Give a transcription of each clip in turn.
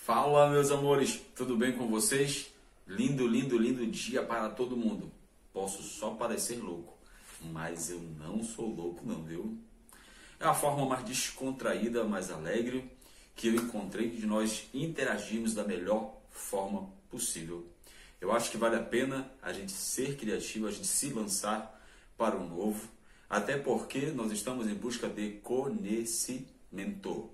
Fala, meus amores, tudo bem com vocês? Lindo, lindo, lindo dia para todo mundo. Posso só parecer louco, mas eu não sou louco não, viu? É a forma mais descontraída, mais alegre que eu encontrei de nós interagirmos da melhor forma possível. Eu acho que vale a pena a gente ser criativo, a gente se lançar para o novo, até porque nós estamos em busca de conhecimento.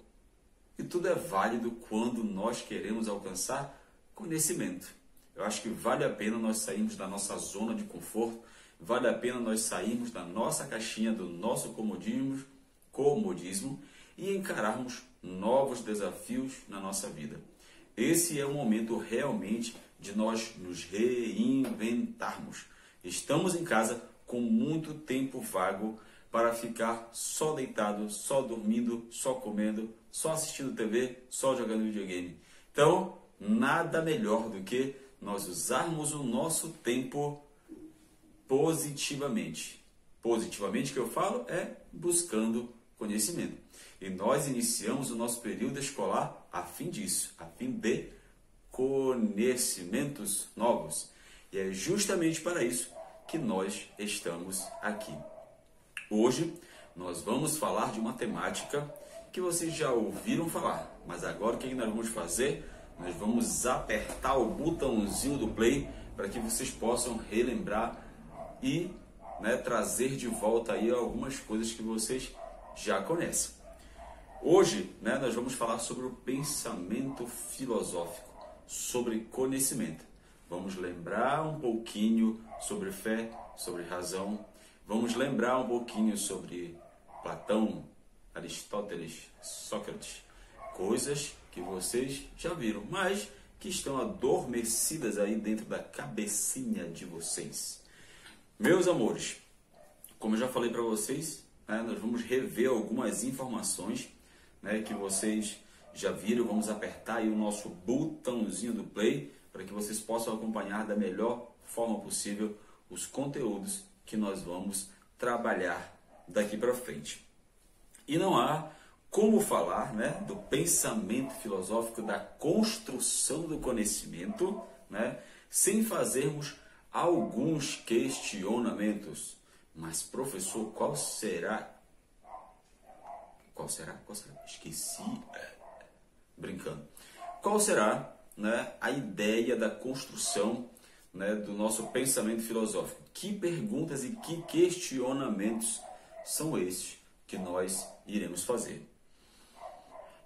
E tudo é válido quando nós queremos alcançar conhecimento. Eu acho que vale a pena nós sairmos da nossa zona de conforto, vale a pena nós sairmos da nossa caixinha, do nosso comodismo e encararmos novos desafios na nossa vida. Esse é o momento realmente de nós nos reinventarmos. Estamos em casa com muito tempo vago para ficar só deitado, só dormindo, só comendo, só assistindo TV, só jogando videogame. Então, nada melhor do que nós usarmos o nosso tempo positivamente. Positivamente que eu falo é buscando conhecimento. E nós iniciamos o nosso período escolar a fim disso, a fim de conhecimentos novos. E é justamente para isso que nós estamos aqui. Hoje nós vamos falar de uma temática que vocês já ouviram falar, mas agora o que nós vamos fazer? Nós vamos apertar o botãozinho do play para que vocês possam relembrar e trazer de volta aí algumas coisas que vocês já conhecem. Hoje nós vamos falar sobre o pensamento filosófico, sobre conhecimento. Vamos lembrar um pouquinho sobre fé, sobre razão. Vamos lembrar um pouquinho sobre Platão, Aristóteles, Sócrates. Coisas que vocês já viram, mas que estão adormecidas aí dentro da cabecinha de vocês. Meus amores, como eu já falei para vocês, nós vamos rever algumas informações que vocês já viram. Vamos apertar aí o nosso botãozinho do play para que vocês possam acompanhar da melhor forma possível os conteúdos que nós vamos trabalhar daqui para frente. E não há como falar do pensamento filosófico, da construção do conhecimento, sem fazermos alguns questionamentos. Mas, professor, qual será? Esqueci. Brincando. Qual será a ideia da construção do nosso pensamento filosófico? Que perguntas e que questionamentos são esses que nós iremos fazer?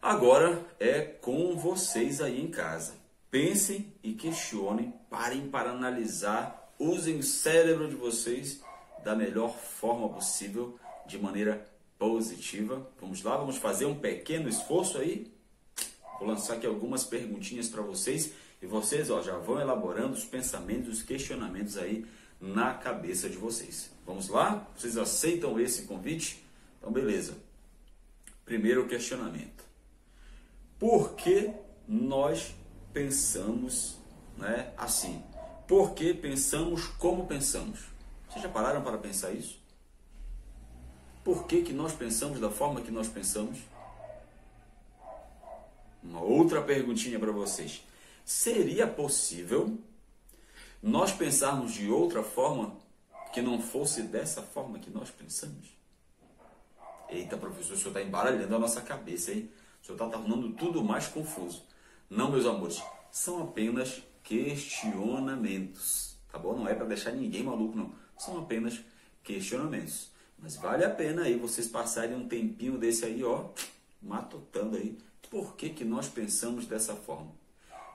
Agora é com vocês aí em casa. Pensem e questionem, parem para analisar, usem o cérebro de vocês da melhor forma possível, de maneira positiva. Vamos lá, vamos fazer um pequeno esforço aí. Vou lançar aqui algumas perguntinhas para vocês e vocês já vão elaborando os pensamentos, os questionamentos aí na cabeça de vocês. Vamos lá? Vocês aceitam esse convite? Então, beleza. Primeiro questionamento. Por que nós pensamos assim? Por que pensamos como pensamos? Vocês já pararam para pensar isso? Por que nós pensamos da forma que nós pensamos? Uma outra perguntinha para vocês. Seria possível nós pensarmos de outra forma que não fosse dessa forma que nós pensamos? Eita, professor, o senhor está embaralhando a nossa cabeça, hein? O senhor está tornando tudo mais confuso. Não, meus amores, são apenas questionamentos, tá bom? Não é para deixar ninguém maluco, não. São apenas questionamentos. Mas vale a pena aí vocês passarem um tempinho desse aí, matutando aí. Por que nós pensamos dessa forma?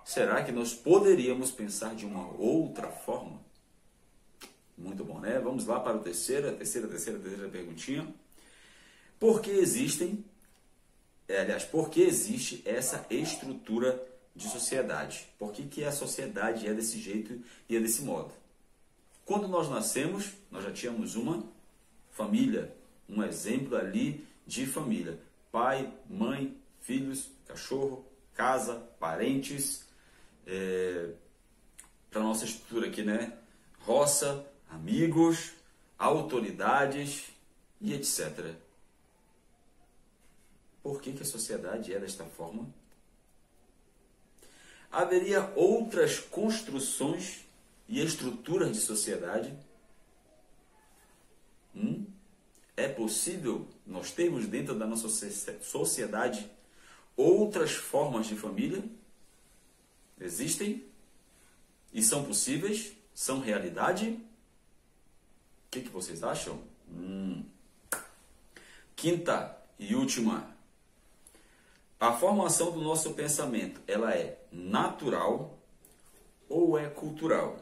Será que nós poderíamos pensar de uma outra forma? Muito bom, né? Vamos lá para a terceira perguntinha. Por que existe essa estrutura de sociedade? Por que a sociedade é desse jeito e é desse modo? Quando nós nascemos, nós já tínhamos uma família, um exemplo ali de família. Pai, mãe, filhos, cachorro, casa, parentes. Para a nossa estrutura aqui, roça, amigos, autoridades e etc. Por que a sociedade é desta forma? Haveria outras construções e estruturas de sociedade? É possível nós termos dentro da nossa sociedade outras formas de família? Existem? E são possíveis? São realidade? O que vocês acham? Quinta e última. A formação do nosso pensamento, ela é natural ou é cultural?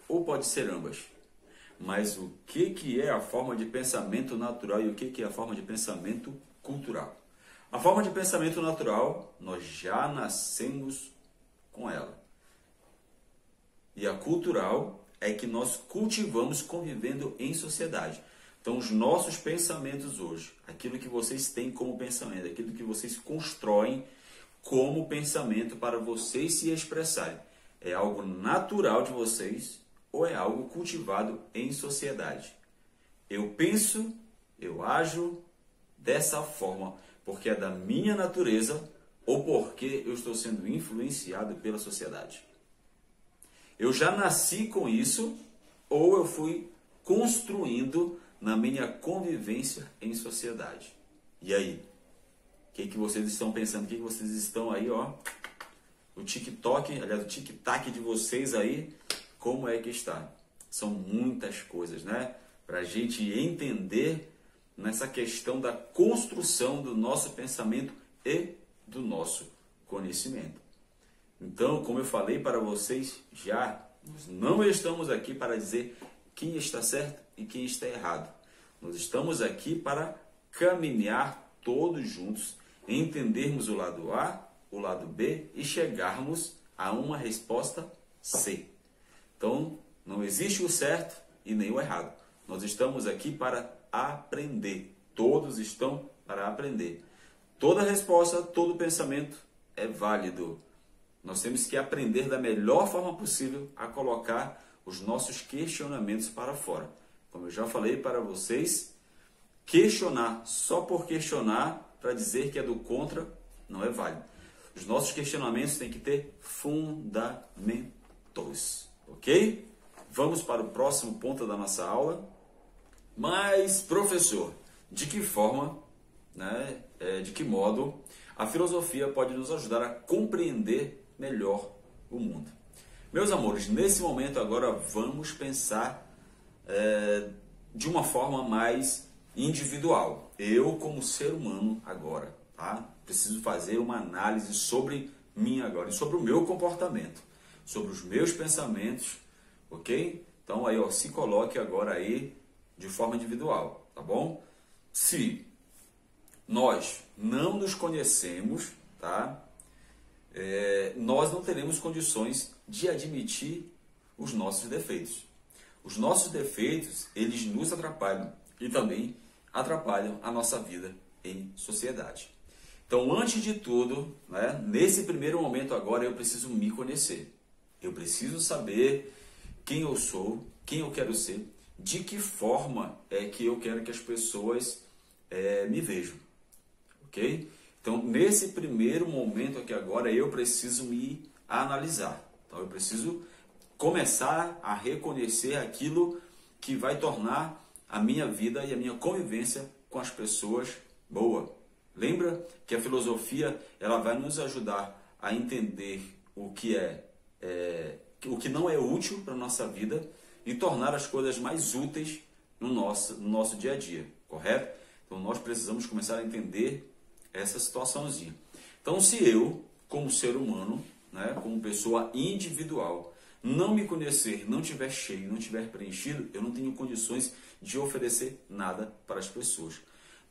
Ou pode ser ambas? Mas o que é a forma de pensamento natural e o que é a forma de pensamento cultural? A forma de pensamento natural, nós já nascemos com ela. E a cultural é que nós cultivamos convivendo em sociedade. Então, os nossos pensamentos hoje, aquilo que vocês têm como pensamento, aquilo que vocês constroem como pensamento para vocês se expressarem, é algo natural de vocês ou é algo cultivado em sociedade? Eu penso, eu ajo dessa forma porque é da minha natureza ou porque eu estou sendo influenciado pela sociedade? Eu já nasci com isso ou eu fui construindo na minha convivência em sociedade? E aí? O que vocês estão pensando? O que vocês estão aí, ó? O TikTok, aliás, o tic-tac de vocês aí, como é que está? São muitas coisas, né? Para a gente entender nessa questão da construção do nosso pensamento e do nosso conhecimento. Então, como eu falei para vocês já, nós não estamos aqui para dizer quem está certo e quem está errado. Nós estamos aqui para caminhar todos juntos, entendermos o lado A, o lado B e chegarmos a uma resposta C. Então, não existe o certo e nem o errado. Nós estamos aqui para aprender. Todos estão para aprender. Toda resposta, todo pensamento é válido. Nós temos que aprender da melhor forma possível a colocar os nossos questionamentos para fora. Como eu já falei para vocês, questionar só por questionar para dizer que é do contra não é válido. Os nossos questionamentos têm que ter fundamentos, ok? Vamos para o próximo ponto da nossa aula. Mas, professor, de que forma, né, de que modo a filosofia pode nos ajudar a compreender melhor o mundo? Meus amores, nesse momento agora vamos pensar de uma forma mais individual. Eu, como ser humano agora, tá? Preciso fazer uma análise sobre mim agora e sobre o meu comportamento, sobre os meus pensamentos, ok? Então aí, ó, se coloque agora aí de forma individual, tá bom? Se nós não nos conhecemos, tá? Nós não teremos condições de admitir os nossos defeitos. Os nossos defeitos, eles nos atrapalham e também atrapalham a nossa vida em sociedade. Então, antes de tudo, né, nesse primeiro momento agora, eu preciso me conhecer. Eu preciso saber quem eu sou, quem eu quero ser, de que forma é que eu quero que as pessoas me vejam. Ok? Então, nesse primeiro momento aqui agora, eu preciso me analisar. Então, eu preciso começar a reconhecer aquilo que vai tornar a minha vida e a minha convivência com as pessoas boa. Lembra que a filosofia ela vai nos ajudar a entender o que não é útil para a nossa vida e tornar as coisas mais úteis no nosso dia a dia, correto? Então nós precisamos começar a entender essa situaçãozinha. Então se eu, como ser humano, né, como pessoa individual, não me conhecer, não tiver cheio, não tiver preenchido, eu não tenho condições de oferecer nada para as pessoas.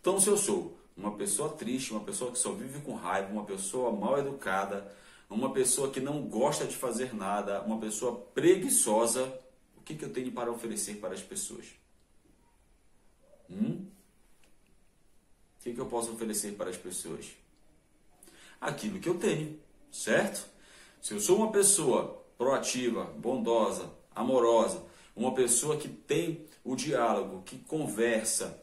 Então se eu sou uma pessoa triste, uma pessoa que só vive com raiva, uma pessoa mal educada, uma pessoa que não gosta de fazer nada, uma pessoa preguiçosa, o que eu tenho para oferecer para as pessoas? O que eu posso oferecer para as pessoas? Aquilo que eu tenho, certo? Se eu sou uma pessoa proativa, bondosa, amorosa, uma pessoa que tem o diálogo, que conversa,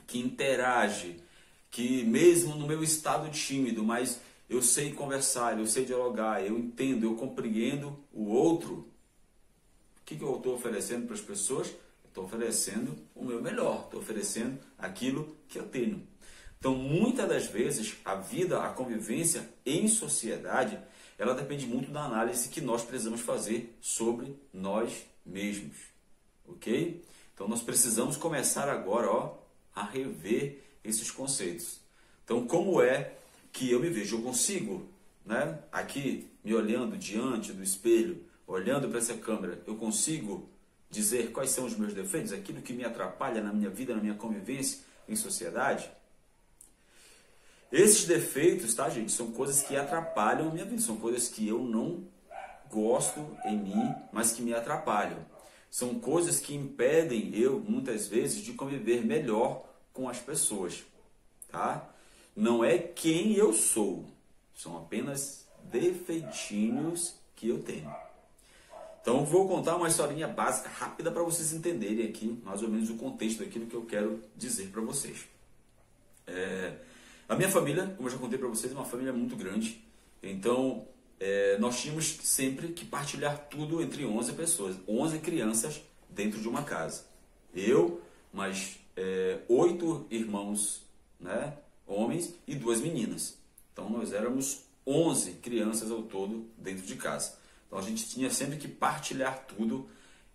que interage, que mesmo no meu estado tímido, mas eu sei conversar, eu sei dialogar, eu entendo, eu compreendo o outro, o que eu estou oferecendo para as pessoas? Estou oferecendo o meu melhor, estou oferecendo aquilo que eu tenho. Então, muitas das vezes, a vida, a convivência em sociedade, ela depende muito da análise que nós precisamos fazer sobre nós mesmos. Ok? Então, nós precisamos começar agora a rever esses conceitos. Então, como é que eu me vejo? Eu consigo, né, aqui, me olhando diante do espelho, olhando para essa câmera, eu consigo dizer quais são os meus defeitos, aquilo que me atrapalha na minha vida, na minha convivência em sociedade? Esses defeitos, tá, gente, são coisas que atrapalham a minha vida, são coisas que eu não gosto em mim, mas que me atrapalham. São coisas que impedem eu, muitas vezes, de conviver melhor com as pessoas, tá? Não é quem eu sou, são apenas defeitinhos que eu tenho. Então, vou contar uma historinha básica, rápida, para vocês entenderem aqui, mais ou menos, o contexto daquilo que eu quero dizer para vocês. A minha família, como eu já contei para vocês, é uma família muito grande. Então, nós tínhamos sempre que partilhar tudo entre 11 pessoas, 11 crianças dentro de uma casa. Eu, mais 8 irmãos, né, homens, e 2 meninas. Então, nós éramos 11 crianças ao todo dentro de casa. Então, a gente tinha sempre que partilhar tudo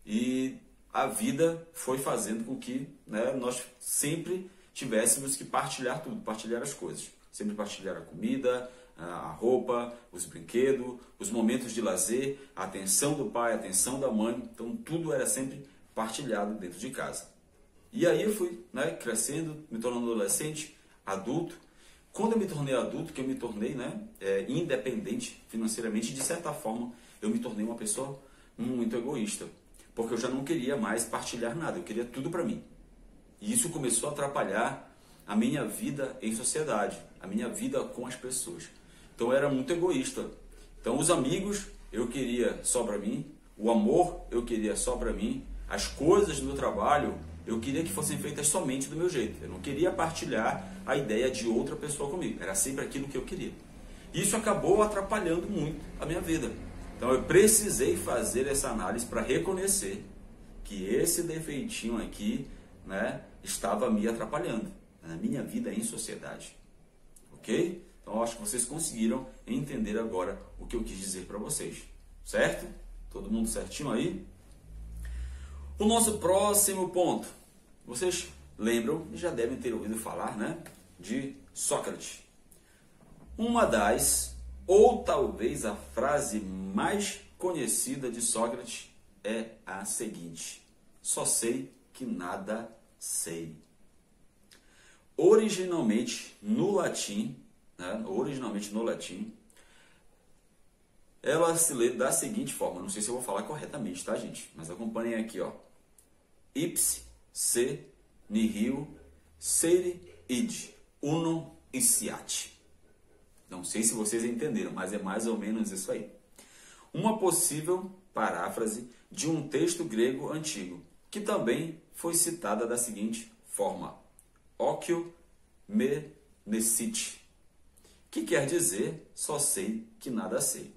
e a vida foi fazendo com que, né, nós sempre tivéssemos que partilhar tudo, partilhar as coisas. Sempre partilhar a comida, a roupa, os brinquedos, os momentos de lazer, a atenção do pai, a atenção da mãe. Então, tudo era sempre partilhado dentro de casa. E aí eu fui, né, crescendo, me tornando adolescente, adulto. Quando eu me tornei adulto, que eu me tornei, né, independente financeiramente, de certa forma, eu me tornei uma pessoa muito egoísta. Porque eu já não queria mais partilhar nada, eu queria tudo para mim. E isso começou a atrapalhar a minha vida em sociedade, a minha vida com as pessoas. Então eu era muito egoísta. Então os amigos eu queria só para mim, o amor eu queria só para mim, as coisas do meu trabalho eu queria que fossem feitas somente do meu jeito. Eu não queria partilhar a ideia de outra pessoa comigo, era sempre aquilo que eu queria. Isso acabou atrapalhando muito a minha vida. Então eu precisei fazer essa análise para reconhecer que esse defeitinho aqui, né, estava me atrapalhando na minha vida em sociedade. Ok? Então eu acho que vocês conseguiram entender agora o que eu quis dizer para vocês. Certo? Todo mundo certinho aí? O nosso próximo ponto. Vocês lembram e já devem ter ouvido falar, né, de Sócrates. Uma das, ou talvez a frase mais conhecida de Sócrates é a seguinte: só sei que nada sei. Originalmente no latim, ela se lê da seguinte forma, não sei se eu vou falar corretamente, tá, gente? Mas acompanhem aqui, ó. Ipse se nihil seire id unum isciat. Não sei se vocês entenderam, mas é mais ou menos isso aí. Uma possível paráfrase de um texto grego antigo, que também foi citada da seguinte forma: ocio me nescit, que quer dizer só sei que nada sei.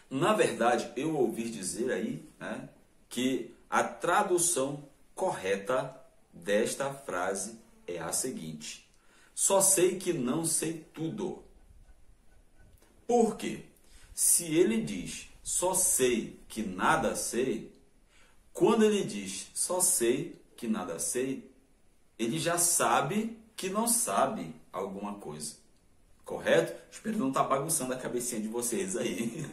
Na verdade, eu ouvi dizer aí, né, que a tradução correta desta frase é a seguinte: só sei que não sei tudo. Por quê? Se ele diz só sei que nada sei, quando ele diz só sei que nada sei, ele já sabe que não sabe alguma coisa. Correto? Espero não estar bagunçando a cabecinha de vocês aí.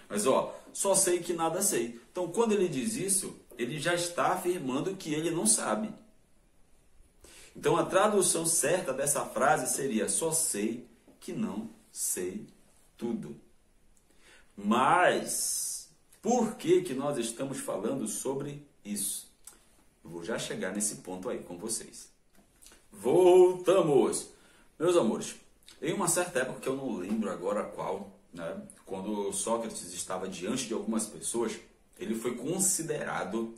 Mas ó, só sei que nada sei. Então quando ele diz isso, ele já está afirmando que ele não sabe. Então a tradução certa dessa frase seria: só sei que não sei tudo. Mas por que nós estamos falando sobre isso? Eu vou já chegar nesse ponto aí com vocês. Voltamos! Meus amores, em uma certa época, que eu não lembro agora qual, né, quando Sócrates estava diante de algumas pessoas, ele foi considerado,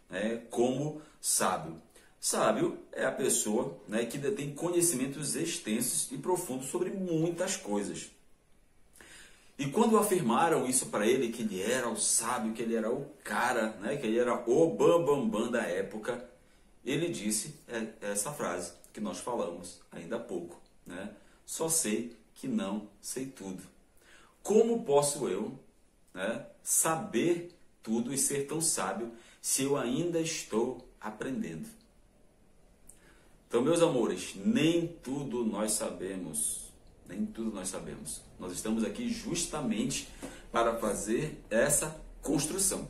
né, como sábio. Sábio é a pessoa, né, que detém conhecimentos extensos e profundos sobre muitas coisas. E quando afirmaram isso para ele, que ele era o sábio, que ele era o cara, né, que ele era o bambambam da época, ele disse essa frase que nós falamos ainda há pouco, né? Só sei que não sei tudo. Como posso eu, né, saber tudo e ser tão sábio se eu ainda estou aprendendo? Então, meus amores, nem tudo nós sabemos. Nem tudo nós sabemos. Nós estamos aqui justamente para fazer essa construção.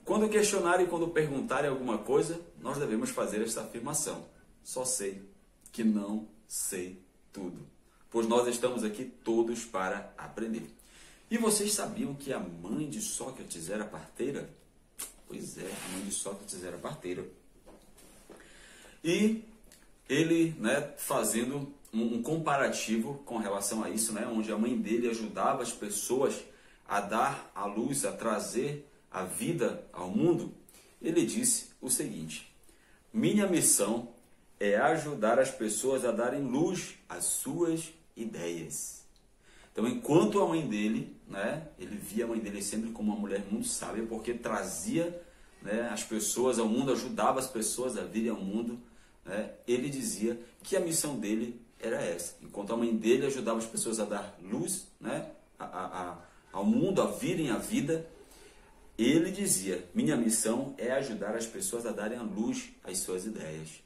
Quando questionarem, quando perguntarem alguma coisa, nós devemos fazer esta afirmação. Só sei que não sei tudo. Pois nós estamos aqui todos para aprender. E vocês sabiam que a mãe de Sócrates era parteira? Pois é, a mãe de Sócrates era parteira. E ele, né, fazendo um comparativo com relação a isso, né, onde a mãe dele ajudava as pessoas a dar à luz, a trazer a vida ao mundo, ele disse o seguinte: minha missão é ajudar as pessoas a darem luz às suas ideias. Então, enquanto a mãe dele, né, ele via a mãe dele sempre como uma mulher muito sábia, porque trazia, né, as pessoas ao mundo, ajudava as pessoas a virem ao mundo, né, ele dizia que a missão dele era essa. Enquanto a mãe dele ajudava as pessoas a dar luz, né, ao mundo, a virem à vida, ele dizia: minha missão é ajudar as pessoas a darem a luz às suas ideias.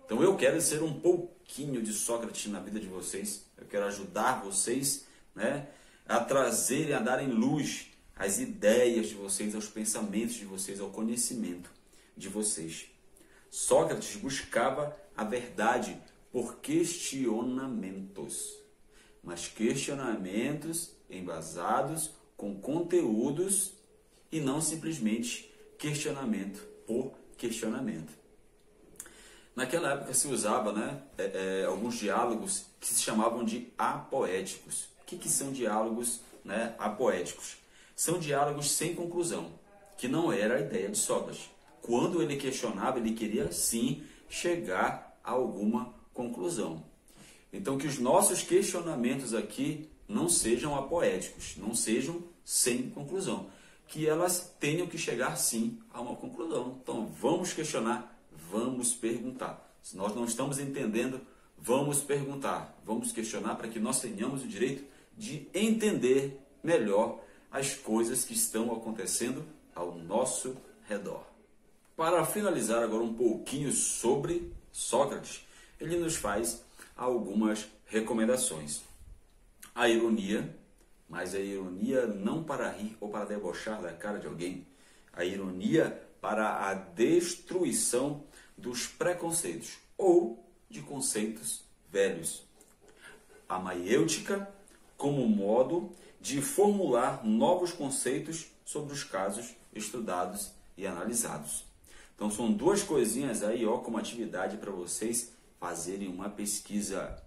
Então eu quero ser um pouquinho de Sócrates na vida de vocês. Eu quero ajudar vocês, né, a trazerem, a darem luz às ideias de vocês, aos pensamentos de vocês, ao conhecimento de vocês. Sócrates buscava a verdade por questionamentos, mas questionamentos embasados com conteúdos e não simplesmente questionamento por questionamento. Naquela época se usava, né, alguns diálogos que se chamavam de apoéticos. O que são diálogos, né, apoéticos? São diálogos sem conclusão, que não era a ideia de Sócrates. Quando ele questionava, ele queria sim chegar a alguma conclusão. Então, que os nossos questionamentos aqui não sejam apoéticos, não sejam sem conclusão, que elas tenham que chegar sim a uma conclusão. Então, vamos questionar, vamos perguntar. Se nós não estamos entendendo, vamos perguntar, vamos questionar para que nós tenhamos o direito de entender melhor as coisas que estão acontecendo ao nosso redor. Para finalizar agora um pouquinho sobre Sócrates, ele nos faz algumas recomendações. A ironia, mas a ironia não para rir ou para debochar da cara de alguém. A ironia para a destruição dos preconceitos ou de conceitos velhos. A maiêutica como modo de formular novos conceitos sobre os casos estudados e analisados. Então são duas coisinhas aí, ó, como atividade para vocês fazerem uma pesquisa.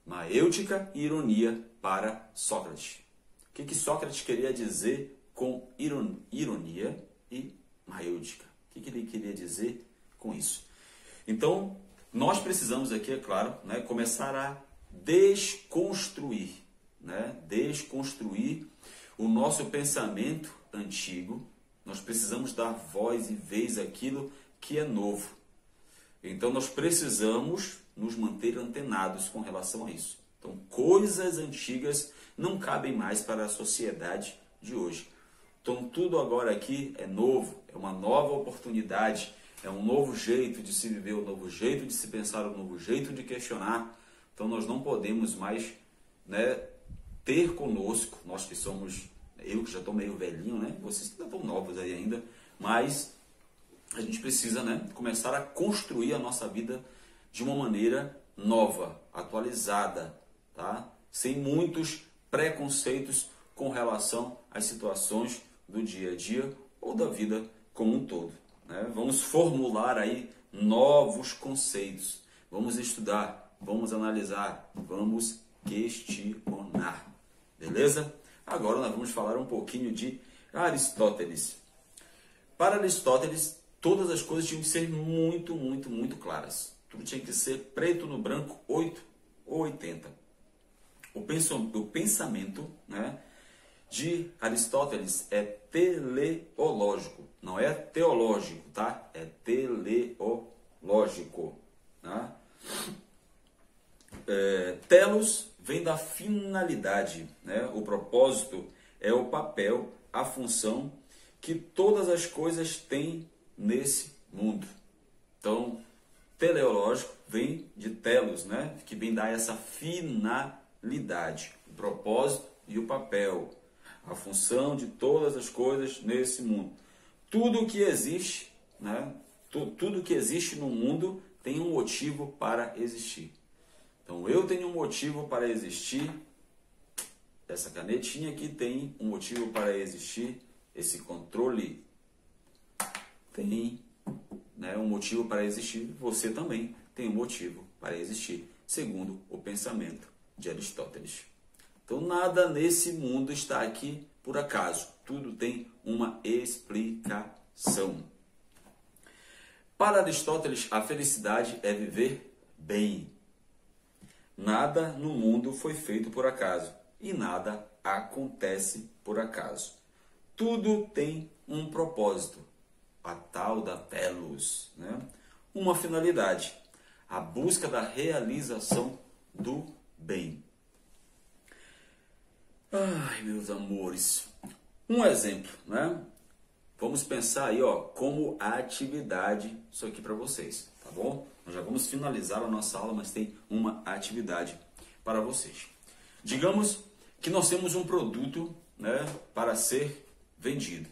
Maiêutica e ironia para Sócrates. O que Sócrates queria dizer com ironia e maiêutica? O que ele queria dizer com isso? Então, nós precisamos aqui, é claro, né, começar a desconstruir, né, desconstruir o nosso pensamento antigo. Nós precisamos dar voz e vez àquilo que é novo. Então, nós precisamos nos manter antenados com relação a isso. Então, coisas antigas não cabem mais para a sociedade de hoje. Então, tudo agora aqui é novo, é uma nova oportunidade, é um novo jeito de se viver, um novo jeito de se pensar, um novo jeito de questionar. Então, nós não podemos mais, né, ter conosco, nós que somos, eu que já estou meio velhinho, né, vocês que estão novos aí ainda, mas a gente precisa, né, começar a construir a nossa vida de uma maneira nova, atualizada, tá? Sem muitos preconceitos com relação às situações do dia a dia ou da vida como um todo, né? Vamos formular aí novos conceitos, vamos estudar, vamos analisar, vamos questionar, beleza? Agora nós vamos falar um pouquinho de Aristóteles. Para Aristóteles, todas as coisas tinham que ser muito, muito, muito claras. Tudo tinha que ser preto no branco, 8 ou 80. o pensamento, né, de Aristóteles é teleológico, não é teológico, tá? É teleológico, tá? Telos vem da finalidade, né? O propósito é o papel, a função que todas as coisas têm nesse mundo. Então, teleológico vem de telos, né? Que vem dar essa finalidade, o propósito e o papel, a função de todas as coisas nesse mundo. Tudo que existe, né? Tudo que existe no mundo tem um motivo para existir. Então eu tenho um motivo para existir, essa canetinha aqui tem um motivo para existir, esse controle tem, né, um motivo para existir, você também tem um motivo para existir, segundo o pensamento de Aristóteles. Então nada nesse mundo está aqui por acaso, tudo tem uma explicação. Para Aristóteles, a felicidade é viver bem. Nada no mundo foi feito por acaso e nada acontece por acaso. Tudo tem um propósito, a tal da telos, né? Uma finalidade, a busca da realização do bem. Ai, meus amores, um exemplo, né? Vamos pensar aí, ó, como atividade isso aqui para vocês, tá bom? Nós já vamos finalizar a nossa aula, mas tem uma atividade para vocês. Digamos que nós temos um produto, né, para ser vendido.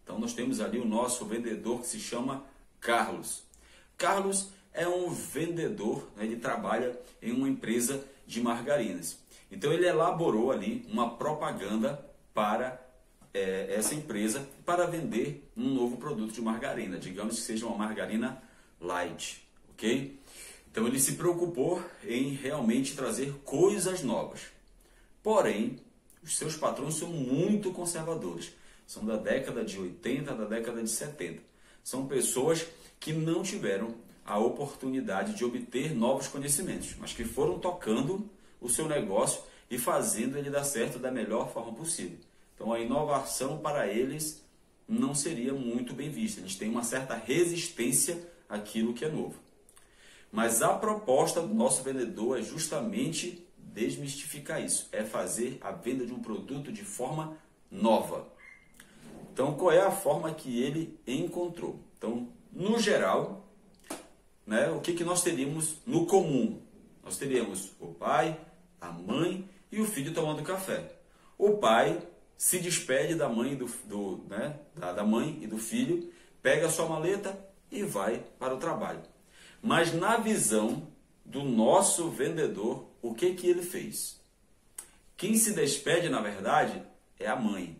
Então nós temos ali o nosso vendedor que se chama Carlos. Carlos é um vendedor, né, ele trabalha em uma empresa de margarinas. Então ele elaborou ali uma propaganda para essa empresa para vender um novo produto de margarina. Digamos que seja uma margarina light, ok? Então ele se preocupou em realmente trazer coisas novas. Porém, os seus patrões são muito conservadores. São da década de 80, da década de 70. São pessoas que não tiveram a oportunidade de obter novos conhecimentos, mas que foram tocando o seu negócio e fazendo ele dar certo da melhor forma possível. Então a inovação para eles não seria muito bem vista. Eles têm uma certa resistência àquilo que é novo. Mas a proposta do nosso vendedor é justamente desmistificar isso. É fazer a venda de um produto de forma nova. Então qual é a forma que ele encontrou? Então, no geral, né, o que nós teríamos no comum? Nós teríamos o pai, a mãe e o filho tomando café. O pai se despede da mãe, da mãe e do filho, pega a sua maleta e vai para o trabalho. Mas na visão do nosso vendedor, o que ele fez? Quem se despede, na verdade, é a mãe.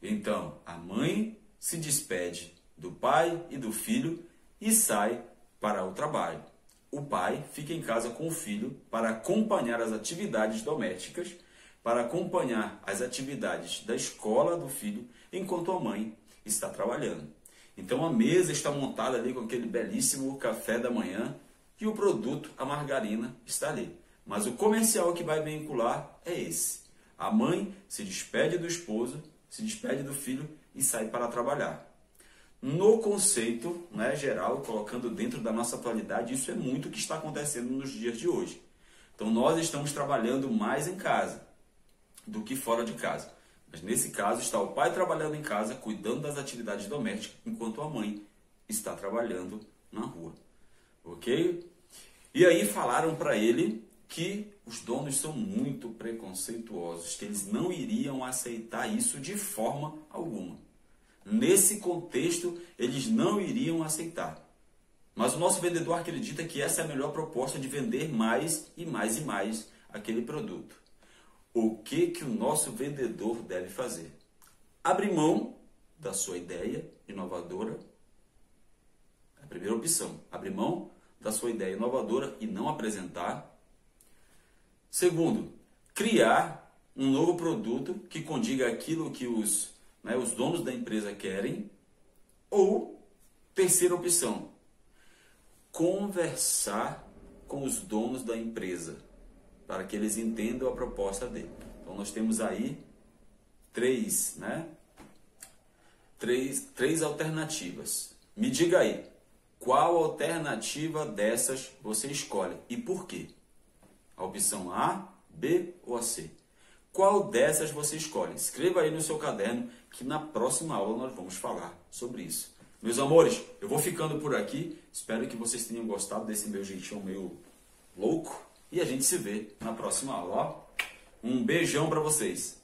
Então, a mãe se despede do pai e do filho e sai para o trabalho. O pai fica em casa com o filho para acompanhar as atividades domésticas, para acompanhar as atividades da escola do filho, enquanto a mãe está trabalhando. Então a mesa está montada ali com aquele belíssimo café da manhã e o produto, a margarina, está ali. Mas o comercial que vai vincular é esse. A mãe se despede do esposo, se despede do filho e sai para trabalhar. No conceito, né, geral, colocando dentro da nossa atualidade, isso é muito o que está acontecendo nos dias de hoje. Então nós estamos trabalhando mais em casa do que fora de casa. Mas nesse caso está o pai trabalhando em casa, cuidando das atividades domésticas, enquanto a mãe está trabalhando na rua. Ok? E aí falaram para ele que os donos são muito preconceituosos, que eles não iriam aceitar isso de forma alguma. Nesse contexto, eles não iriam aceitar. Mas o nosso vendedor acredita que essa é a melhor proposta de vender mais e mais e mais aquele produto. O que o nosso vendedor deve fazer? Abrir mão da sua ideia inovadora. A primeira opção, abrir mão da sua ideia inovadora e não apresentar. Segundo, criar um novo produto que condiga aquilo que os donos da empresa querem. Ou, terceira opção, conversar com os donos da empresa. para que eles entendam a proposta dele. Então nós temos aí três alternativas. Me diga aí, qual alternativa dessas você escolhe e por quê? A opção A, B ou a C? Qual dessas você escolhe? Escreva aí no seu caderno que na próxima aula nós vamos falar sobre isso. Meus amores, eu vou ficando por aqui. Espero que vocês tenham gostado desse meu jeitinho meio louco. E a gente se vê na próxima aula. Ó. Um beijão para vocês.